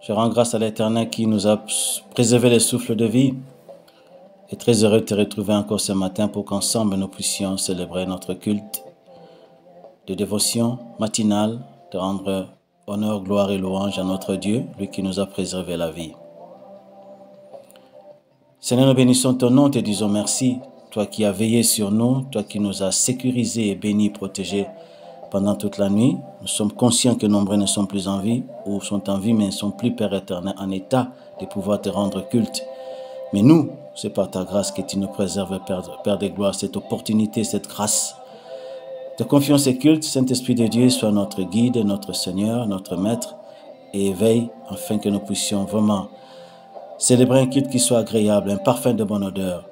Je rends grâce à l'Éternel qui nous a préservé les souffles de vie et très heureux de te retrouver encore ce matin pour qu'ensemble nous puissions célébrer notre culte de dévotion matinale, de rendre honneur, gloire et louange à notre Dieu, lui qui nous a préservé la vie. Seigneur, nous bénissons ton nom, te disons merci, toi qui as veillé sur nous, toi qui nous as sécurisés et bénis, protégés pendant toute la nuit. Nous sommes conscients que nombreux ne sont plus en vie, ou sont en vie mais ne sont plus, Père éternel, en état de pouvoir te rendre culte. Mais nous, c'est par ta grâce que tu nous préserves, Père des gloires, cette opportunité, cette grâce. Te confions ces cultes, Saint-Esprit de Dieu, sois notre guide, notre Seigneur, notre Maître, et veille afin que nous puissions vraiment célébrer un culte qui soit agréable, un parfum de bonne odeur,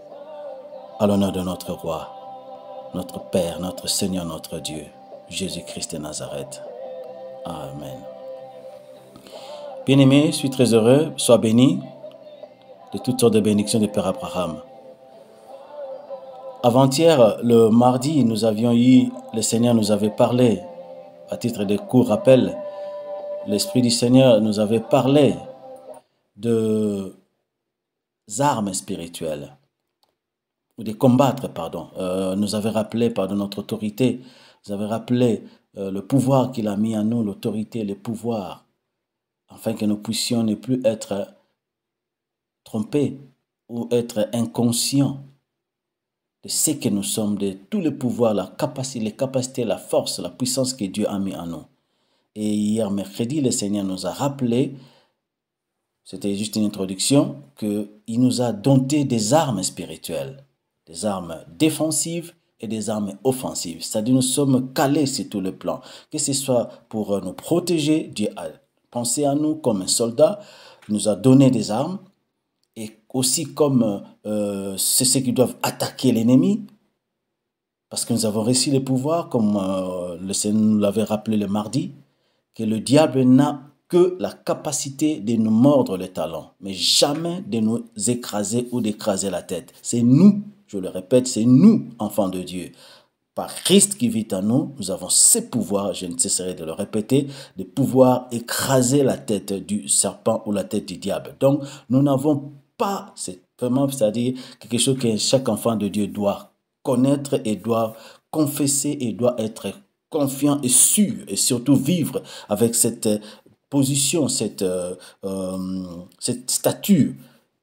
à l'honneur de notre Roi, notre Père, notre Seigneur, notre Dieu, Jésus-Christ de Nazareth. Amen. Bien-aimé, je suis très heureux, sois béni de toutes sortes de bénédictions de Père Abraham. Avant-hier, le mardi, le Seigneur nous avait parlé, à titre de court rappel, l'Esprit du Seigneur nous avait parlé de armes spirituelles, ou de combattre, nous avait rappelé, notre autorité, nous avait rappelé le pouvoir qu'il a mis en nous, l'autorité, le pouvoir, afin que nous puissions ne plus être trompés ou être inconscients de ce que nous sommes, de tous les pouvoirs, les capacités, la force, la puissance que Dieu a mis en nous. Et hier, mercredi, le Seigneur nous a rappelé, c'était juste une introduction, qu'il nous a doté des armes spirituelles, des armes défensives et des armes offensives. C'est-à-dire nous sommes calés sur tout le plan. Que ce soit pour nous protéger, Dieu a pensé à nous comme un soldat, il nous a donné des armes, et aussi comme c'est ceux qui doivent attaquer l'ennemi, parce que nous avons reçu le pouvoir, comme le Seigneur nous l'avait rappelé le mardi, que le diable n'a que la capacité de nous mordre le talon, mais jamais de nous écraser ou d'écraser la tête. C'est nous, je le répète, c'est nous, enfants de Dieu. Par Christ qui vit en nous, nous avons ce pouvoir, je ne cesserai de le répéter, de pouvoir écraser la tête du serpent ou la tête du diable. Donc, nous n'avons pas, c'est vraiment, c'est-à-dire quelque chose que chaque enfant de Dieu doit connaître et doit confesser et doit être confiant et sûr, et surtout vivre avec cette position, cette stature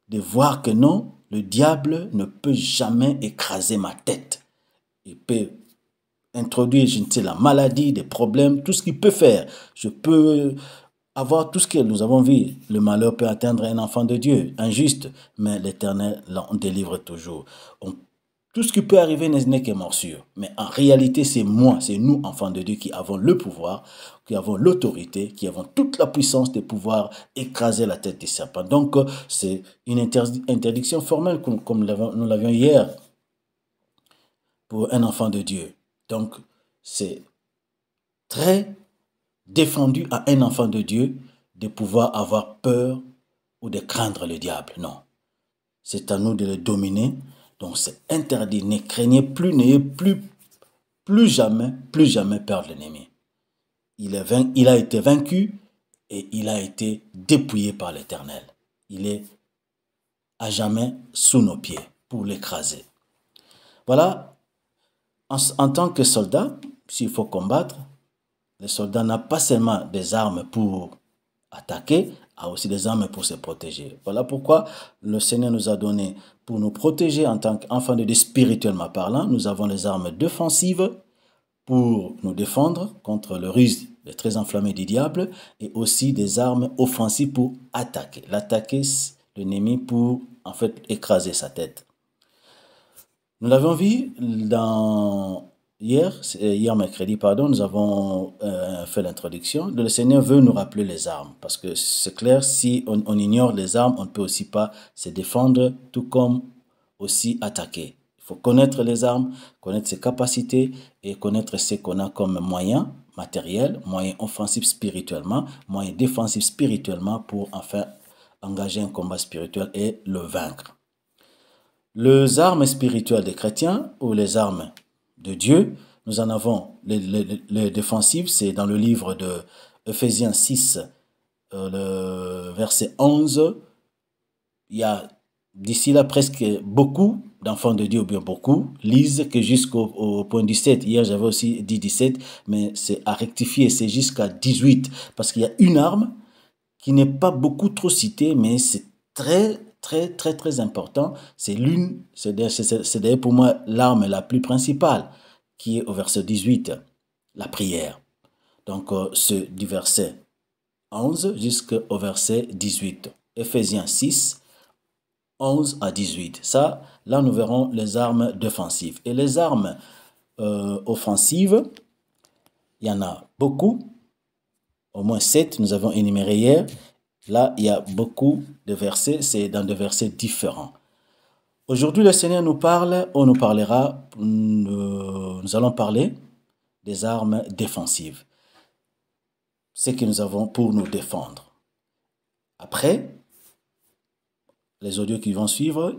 de voir que non, le diable ne peut jamais écraser ma tête. Il peut introduire, je ne sais, la maladie, des problèmes, tout ce qu'il peut faire. Je peux avoir tout ce que nous avons vu. Le malheur peut atteindre un enfant de Dieu, injuste, mais l'Éternel l'en délivre toujours. Tout ce qui peut arriver n'est que morsure. Mais en réalité, c'est moi, c'est nous, enfants de Dieu, qui avons le pouvoir, qui avons l'autorité, qui avons toute la puissance de pouvoir écraser la tête des serpents. Donc, c'est une interdiction formelle, comme nous l'avions hier, pour un enfant de Dieu. Donc, c'est très défendu à un enfant de Dieu de pouvoir avoir peur ou de craindre le diable. Non. C'est à nous de le dominer. Donc, c'est interdit. Ne craignez plus, n'ayez plus jamais peur de l'ennemi. Il a été vaincu et il a été dépouillé par l'Éternel. Il est à jamais sous nos pieds pour l'écraser. Voilà. En tant que soldat, s'il faut combattre, le soldat n'a pas seulement des armes pour attaquer, a aussi des armes pour se protéger. Voilà pourquoi le Seigneur nous a donné, pour nous protéger en tant qu'enfants de Dieu spirituellement parlant, nous avons les armes défensives pour nous défendre contre le ruse des très enflammés du diable, et aussi des armes offensives pour l'attaquer l'ennemi pour en fait écraser sa tête. Nous l'avons vu hier mercredi, nous avons fait l'introduction. Le Seigneur veut nous rappeler les armes, parce que c'est clair, si on ignore les armes, on ne peut aussi pas se défendre, tout comme aussi attaquer. Il faut connaître les armes, connaître ses capacités et connaître ce qu'on a comme moyens matériels, moyens offensifs spirituellement, moyens défensifs spirituellement pour enfin engager un combat spirituel et le vaincre. Les armes spirituelles des chrétiens ou les armes de Dieu, nous en avons les défensives, c'est dans le livre de Ephésiens 6, le verset 11, il y a d'ici là presque beaucoup d'enfants de Dieu, ou bien beaucoup, lisent que jusqu'au point 17. Hier, j'avais aussi dit 17, mais c'est à rectifier, c'est jusqu'à 18. Parce qu'il y a une arme qui n'est pas beaucoup trop citée, mais c'est très important. C'est d'ailleurs pour moi l'arme la plus principale, qui est au verset 18, la prière. Donc, du verset 11 jusqu'au verset 18. Ephésiens 6, 11 à 18. Ça, là, nous verrons les armes défensives. Et les armes offensives, il y en a beaucoup. Au moins 7, nous avons énuméré hier. Là, il y a beaucoup de versets, c'est dans des versets différents. Aujourd'hui, le Seigneur nous parle, ou nous parlera, nous allons parler des armes défensives. Ce que nous avons pour nous défendre. Après, les audios qui vont suivre,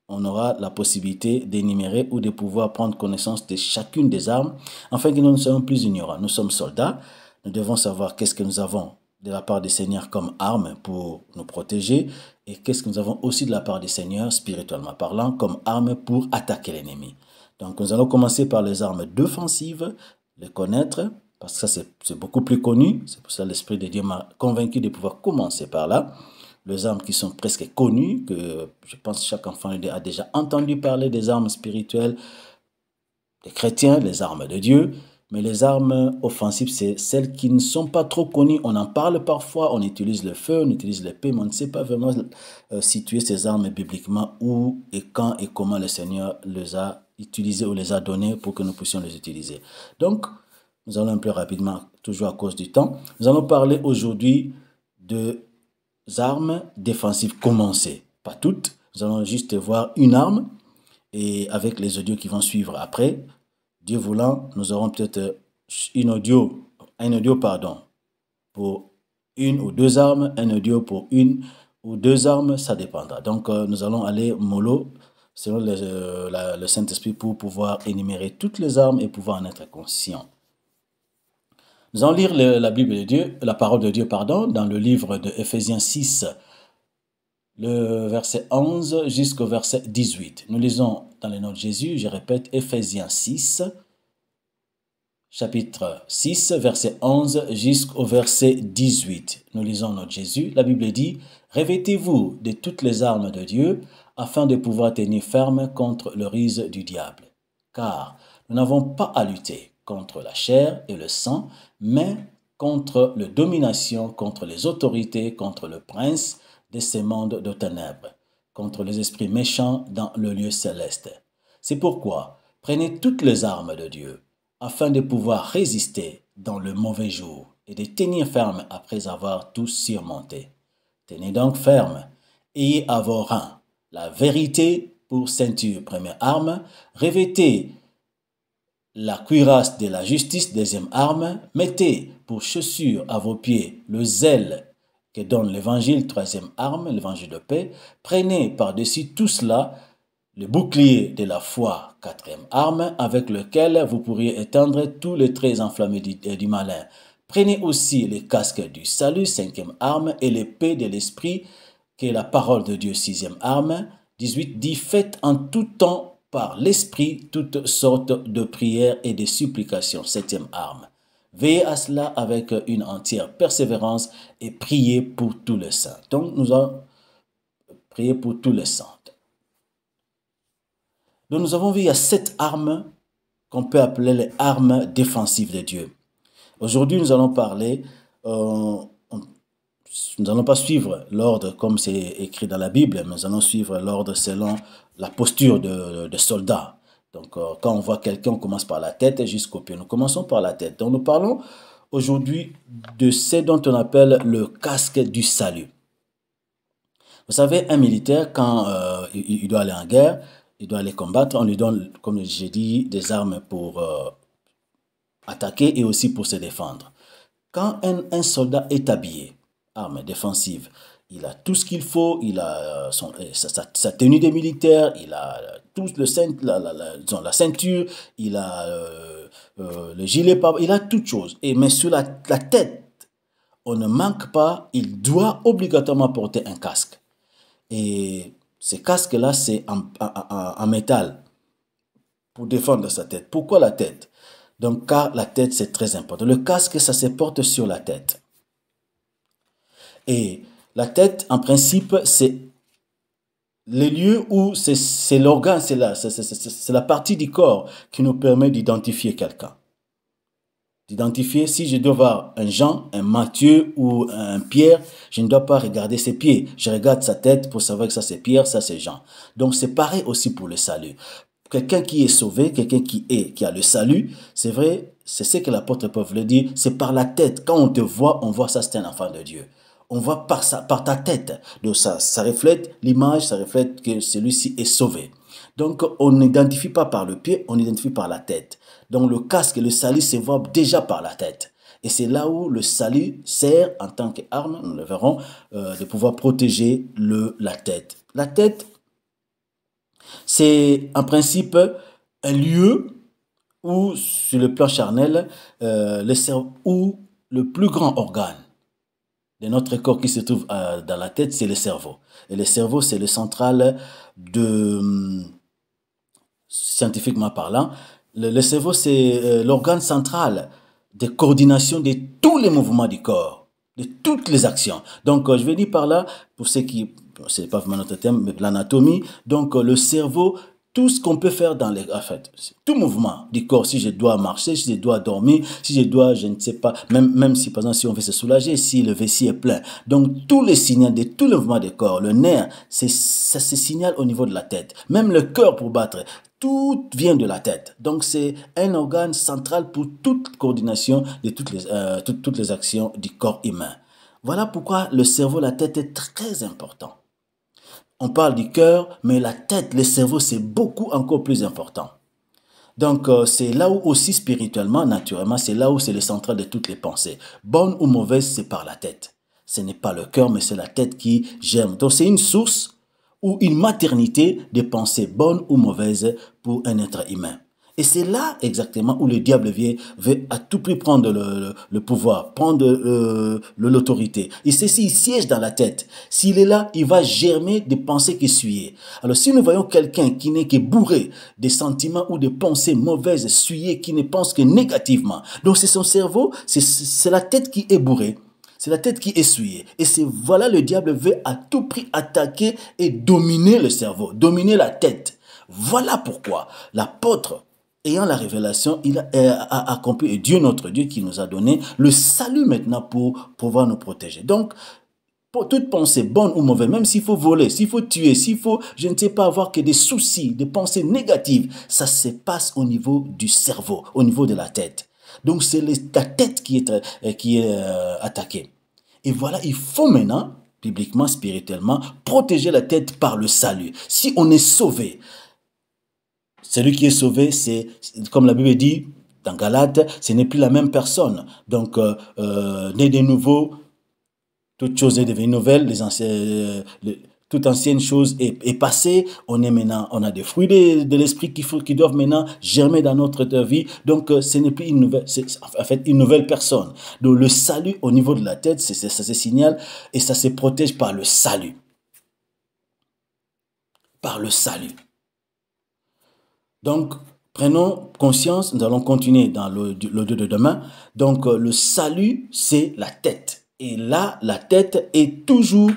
on aura la possibilité d'énumérer ou de pouvoir prendre connaissance de chacune des armes, afin que nous ne soyons plus ignorants. Nous sommes soldats, nous devons savoir qu'est-ce que nous avons de la part du Seigneur comme arme pour nous protéger, et qu'est-ce que nous avons aussi de la part du Seigneur, spirituellement parlant, comme arme pour attaquer l'ennemi. Donc nous allons commencer par les armes défensives, les connaître, parce que ça c'est beaucoup plus connu, c'est pour ça que l'Esprit de Dieu m'a convaincu de pouvoir commencer par là. Les armes qui sont presque connues, que je pense que chaque enfant a déjà entendu parler des armes spirituelles des chrétiens, les armes de Dieu. Mais les armes offensives, c'est celles qui ne sont pas trop connues. On en parle parfois, on utilise le feu, on utilise l'épée, mais on ne sait pas vraiment situer ces armes bibliquement, où et quand et comment le Seigneur les a utilisées ou les a données pour que nous puissions les utiliser. Donc, nous allons un peu rapidement, toujours à cause du temps. Nous allons parler aujourd'hui de armes défensives commencées. Pas toutes, nous allons juste voir une arme, et avec les audios qui vont suivre après, Dieu voulant, nous aurons peut-être un audio pour une ou deux armes, un audio pour une ou deux armes, ça dépendra. Donc nous allons aller mollo selon le Saint-Esprit pour pouvoir énumérer toutes les armes et pouvoir en être conscient. Nous allons lire la Bible de Dieu, la parole de Dieu, dans le livre de Ephésiens 6, le verset 11 jusqu'au verset 18. Nous lisons dans le nom de Jésus, je répète, Ephésiens 6, chapitre 6, verset 11 jusqu'au verset 18. Nous lisons notre Jésus. La Bible dit, « Revêtez-vous de toutes les armes de Dieu, afin de pouvoir tenir ferme contre le ruse du diable. Car nous n'avons pas à lutter contre la chair et le sang, mais contre les dominations, contre les autorités, contre le prince de ces mondes de ténèbres, contre les esprits méchants dans le lieu céleste. C'est pourquoi prenez toutes les armes de Dieu, afin de pouvoir résister dans le mauvais jour et de tenir ferme après avoir tout surmonté. Tenez donc ferme, ayez à vos reins la vérité pour ceinture, première arme, revêtez la cuirasse de la justice, deuxième arme, mettez pour chaussure à vos pieds le zèle que donne l'évangile, troisième arme, l'évangile de paix. Prenez par-dessus tout cela le bouclier de la foi, quatrième arme, avec lequel vous pourriez éteindre tous les traits enflammés du malin. Prenez aussi le casque du salut, cinquième arme, et l'épée de l'esprit, qui est la parole de Dieu, sixième arme. 18 dit, faites en tout temps par l'esprit toutes sortes de prières et de supplications, septième arme. Veillez à cela avec une entière persévérance et priez pour tous les saints. Donc, nous allons prier pour tous les saints. Donc, nous avons vu, il y a 7 armes qu'on peut appeler les armes défensives de Dieu. Aujourd'hui, nous allons parler, nous n'allons pas suivre l'ordre comme c'est écrit dans la Bible, mais nous allons suivre l'ordre selon la posture de soldat. Donc, quand on voit quelqu'un, on commence par la tête jusqu'au pied. Nous commençons par la tête. Donc, nous parlons aujourd'hui de ce dont on appelle le casque du salut. Vous savez, un militaire, quand il doit aller en guerre, il doit aller combattre, on lui donne, comme j'ai dit, des armes pour attaquer et aussi pour se défendre. Quand un soldat est habillé, armes défensives, il a tout ce qu'il faut, il a sa tenue de militaire, il a tout la ceinture, il a le gilet, il a toutes choses. Mais sur la tête, on ne manque pas, il doit obligatoirement porter un casque. Et ces casques-là, c'est en métal pour défendre sa tête. Pourquoi la tête? Donc, car la tête, c'est très important. Le casque, ça se porte sur la tête. Et la tête, en principe, c'est les lieux où c'est l'organe, c'est la partie du corps qui nous permet d'identifier quelqu'un. D'identifier, si je dois voir un Jean, un Matthieu ou un Pierre, je ne dois pas regarder ses pieds. Je regarde sa tête pour savoir que ça c'est Pierre, ça c'est Jean. Donc c'est pareil aussi pour le salut. Quelqu'un qui est sauvé, quelqu'un qui a le salut, c'est vrai, c'est ce que l'apôtre Paul le dit, c'est par la tête. Quand on te voit, on voit ça c'est un enfant de Dieu. On voit par ta tête. Donc ça reflète l'image, ça reflète que celui-ci est sauvé. Donc on n'identifie pas par le pied, on identifie par la tête. Donc le casque et le salut se voient déjà par la tête. Et c'est là où le salut sert en tant qu'arme, nous le verrons, de pouvoir protéger la tête. La tête, c'est en principe un lieu où, sur le plan charnel, où le plus grand organe de notre corps qui se trouve dans la tête, c'est le cerveau. Et le cerveau, c'est le central scientifiquement parlant. Le cerveau, c'est l'organe central de coordination de tous les mouvements du corps, de toutes les actions. Donc, je vais dire par là, pour ceux qui, c'est pas vraiment notre thème, mais l'anatomie. Donc, le cerveau, tout ce qu'on peut faire dans en fait, tout mouvement du corps, si je dois marcher, si je dois dormir, si je dois, je ne sais pas, même si par exemple, si on veut se soulager, si le vessie est plein. Donc, tous les signaux de tout le mouvement du corps, le nerf, ça se signale au niveau de la tête. Même le cœur pour battre, tout vient de la tête. Donc, c'est un organe central pour toute coordination de toutes les actions du corps humain. Voilà pourquoi le cerveau, la tête est très important. On parle du cœur, mais la tête, le cerveau, c'est beaucoup encore plus important. Donc, c'est là où aussi spirituellement, naturellement, c'est là où c'est le central de toutes les pensées. Bonnes ou mauvaises, c'est par la tête. Ce n'est pas le cœur, mais c'est la tête qui germe. Donc, c'est une source ou une maternité de pensées bonnes ou mauvaises pour un être humain. Et c'est là exactement où le diable veut à tout prix prendre le pouvoir, prendre l'autorité. Et c'est s'il siège dans la tête. S'il est là, il va germer des pensées qui suivent. Alors si nous voyons quelqu'un qui n'est que bourré des sentiments ou des pensées mauvaises, suyées, qui ne pense que négativement, donc c'est son cerveau, c'est la tête qui est bourrée. C'est la tête qui est essuyée. Et c'est voilà, le diable veut à tout prix attaquer et dominer le cerveau, dominer la tête. Voilà pourquoi l'apôtre, ayant la révélation, il a accompli, et Dieu notre Dieu qui nous a donné le salut maintenant pour pouvoir nous protéger. Donc, pour toute pensée, bonne ou mauvaise, même s'il faut voler, s'il faut tuer, s'il faut, je ne sais pas, avoir que des soucis, des pensées négatives, ça se passe au niveau du cerveau, au niveau de la tête. Donc, c'est ta tête qui est attaquée. Et voilà, il faut maintenant, bibliquement, spirituellement, protéger la tête par le salut. Si on est sauvé, celui qui est sauvé, c'est, comme la Bible dit dans Galates, ce n'est plus la même personne. Donc, né de nouveau, toute chose est devenue nouvelle, toute ancienne chose est passée. On est maintenant, on a des fruits de l'esprit qui doivent maintenant germer dans notre vie. Donc, ce n'est plus une nouvelle, c'est en fait une nouvelle personne. Donc, le salut au niveau de la tête, ça se signale et ça se protège par le salut. Par le salut. Donc, prenons conscience, nous allons continuer dans l'audio de demain. Donc, le salut, c'est la tête. Et là, la tête est toujours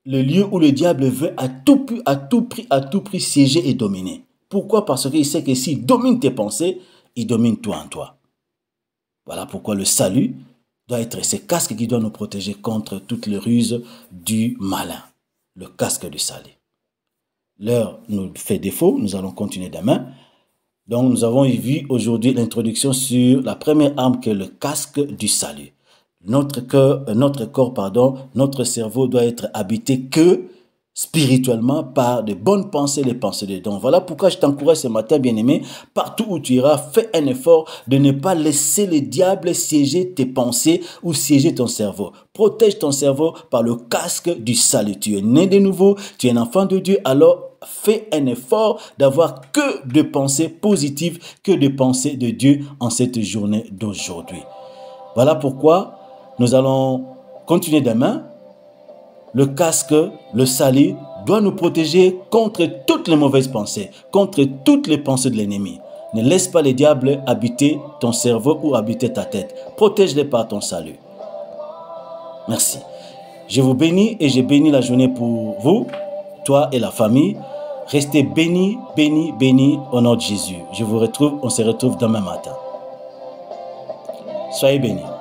le lieu où le diable veut à tout prix siéger et dominer. Pourquoi? Parce qu'il sait que s'il domine tes pensées, il domine toi en toi. Voilà pourquoi le salut doit être ce casque qui doit nous protéger contre toutes les ruses du malin. Le casque du salut. L'heure nous fait défaut, nous allons continuer demain. Donc nous avons vu aujourd'hui l'introduction sur la première arme qui est le casque du salut. Notre corps, notre cerveau doit être habité que spirituellement par de bonnes pensées, les pensées de Dieu. Donc voilà pourquoi je t'encourage ce matin, bien-aimé, partout où tu iras, fais un effort de ne pas laisser le diable siéger tes pensées ou siéger ton cerveau. Protège ton cerveau par le casque du salut. Tu es né de nouveau, tu es un enfant de Dieu, alors fais un effort d'avoir que de pensées positives, que de pensées de Dieu en cette journée d'aujourd'hui. Voilà pourquoi nous allons continuer demain. Le casque, le salut, doit nous protéger contre toutes les mauvaises pensées, contre toutes les pensées de l'ennemi. Ne laisse pas les diables habiter ton cerveau ou habiter ta tête. Protège-les par ton salut. Merci. Je vous bénis et je bénis la journée pour vous, toi et la famille. Restez bénis, bénis, bénis au nom de Jésus. On se retrouve demain matin. Soyez bénis.